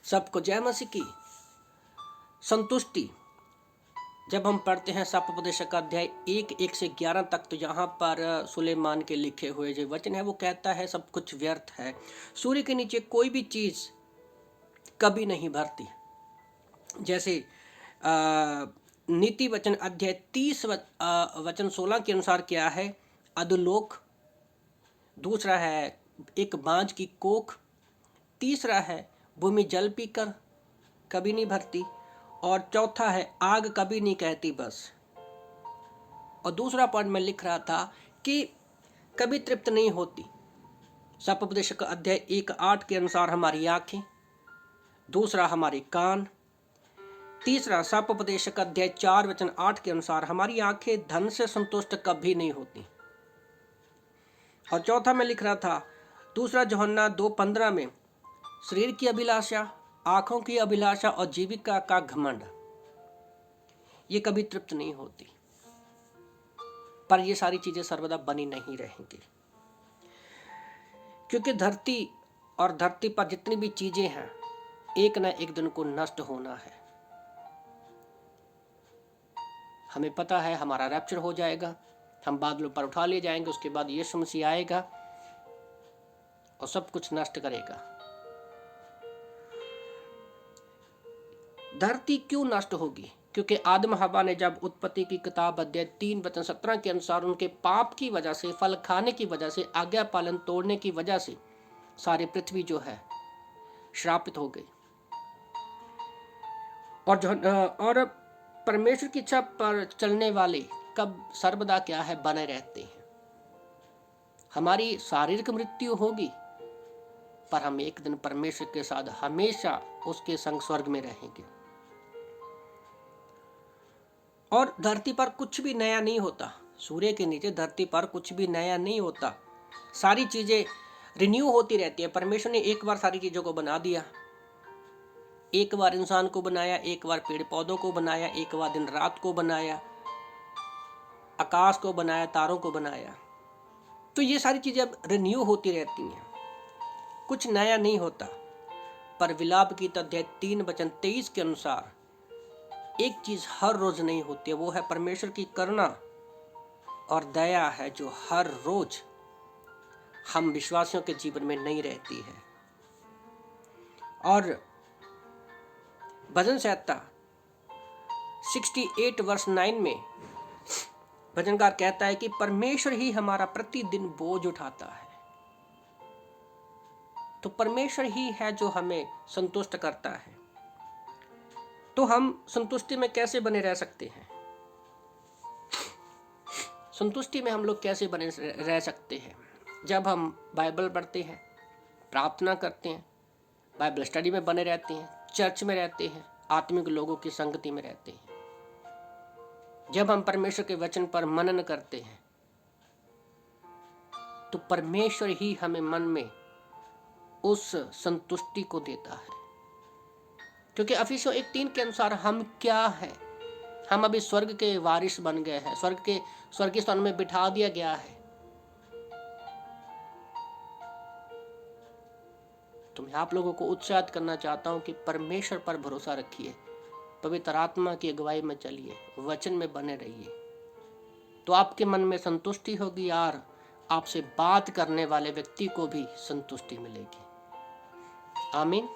सबको जय मसीह की। संतुष्टि जब हम पढ़ते हैं सापोपदेशक का अध्याय 1 से 11 तक, तो यहाँ पर सुलेमान के लिखे हुए जो वचन है वो कहता है सब कुछ व्यर्थ है, सूर्य के नीचे कोई भी चीज कभी नहीं भरती। जैसे नीति वचन अध्याय 30 वचन 16 के अनुसार क्या है, अधोलोक, दूसरा है एक बांझ की कोख, तीसरा है भूमि जल पीकर कभी नहीं भरती, और चौथा है आग कभी नहीं कहती बस। और दूसरा पॉइंट मैं लिख रहा था कि कभी तृप्त नहीं होती। सापोपदेशक का अध्याय 1:8 के अनुसार हमारी आंखें, दूसरा हमारे कान, तीसरा सापोपदेशक अध्याय 4 वचन 8 के अनुसार हमारी आंखें धन से संतुष्ट कभी नहीं होती। और चौथा मैं लिख रहा था दूसरा यूहन्ना 2:15 में शरीर की अभिलाषा, आंखों की अभिलाषा और जीविका का घमंड, ये कभी तृप्त नहीं होती। पर ये सारी चीजें सर्वदा बनी नहीं रहेंगी, क्योंकि धरती और धरती पर जितनी भी चीजें हैं एक न एक दिन को नष्ट होना है। हमें पता है हमारा रैप्चर हो जाएगा, हम बादलों पर उठा लिए जाएंगे, उसके बाद यीशु मसीह आएगा और सब कुछ नष्ट करेगा। धरती क्यों नष्ट होगी? क्योंकि आदम हवा ने जब उत्पत्ति की किताब अध्याय 3 वचन 17 के अनुसार उनके पाप की वजह से, फल खाने की वजह से, आज्ञा पालन तोड़ने की वजह से सारी पृथ्वी जो है श्रापित हो गई। और परमेश्वर की इच्छा पर चलने वाले कब सर्वदा क्या है, बने रहते हैं। हमारी शारीरिक मृत्यु होगी पर हम एक दिन परमेश्वर के साथ हमेशा उसके संग स्वर्ग में रहेंगे। और धरती पर कुछ भी नया नहीं होता, सूर्य के नीचे धरती पर कुछ भी नया नहीं होता, सारी चीजें रिन्यू होती रहती है। परमेश्वर ने एक बार सारी चीजों को बना दिया, एक बार इंसान को बनाया, एक बार पेड़ पौधों को बनाया, एक बार दिन रात को बनाया, आकाश को बनाया, तारों को बनाया। तो ये सारी चीजें अब रिन्यू होती रहती हैं, कुछ नया नहीं होता। पर विलाप गीत अध्याय 3 वचन 23 के अनुसार एक चीज हर रोज नहीं होती है, वो है परमेश्वर की करुणा और दया है, जो हर रोज हम विश्वासियों के जीवन में नहीं रहती है। और भजन संहिता 68 वर्ष 9 में भजनकार कहता है कि परमेश्वर ही हमारा प्रतिदिन बोझ उठाता है। तो परमेश्वर ही है जो हमें संतुष्ट करता है। तो हम संतुष्टि में कैसे बने रह सकते हैं? संतुष्टि में हम लोग कैसे बने रह सकते हैं? जब हम बाइबल पढ़ते हैं, प्रार्थना करते हैं, बाइबल स्टडी में बने रहते हैं, चर्च में रहते हैं, आत्मिक लोगों की संगति में रहते हैं, जब हम परमेश्वर के वचन पर मनन करते हैं, तो परमेश्वर ही हमें मन में उस संतुष्टि को देता है। क्योंकि इफिसियों 1:3 के अनुसार हम क्या है, हम अभी स्वर्ग के वारिस बन गए हैं, स्वर्गीय स्थान में बिठा दिया गया है। तो मैं आप लोगों को उत्साहित करना चाहता हूं कि परमेश्वर पर भरोसा रखिए, पवित्र आत्मा की अगुवाई में चलिए, वचन में बने रहिए, तो आपके मन में संतुष्टि होगी और आपसे बात करने वाले व्यक्ति को भी संतुष्टि मिलेगी। आमीन।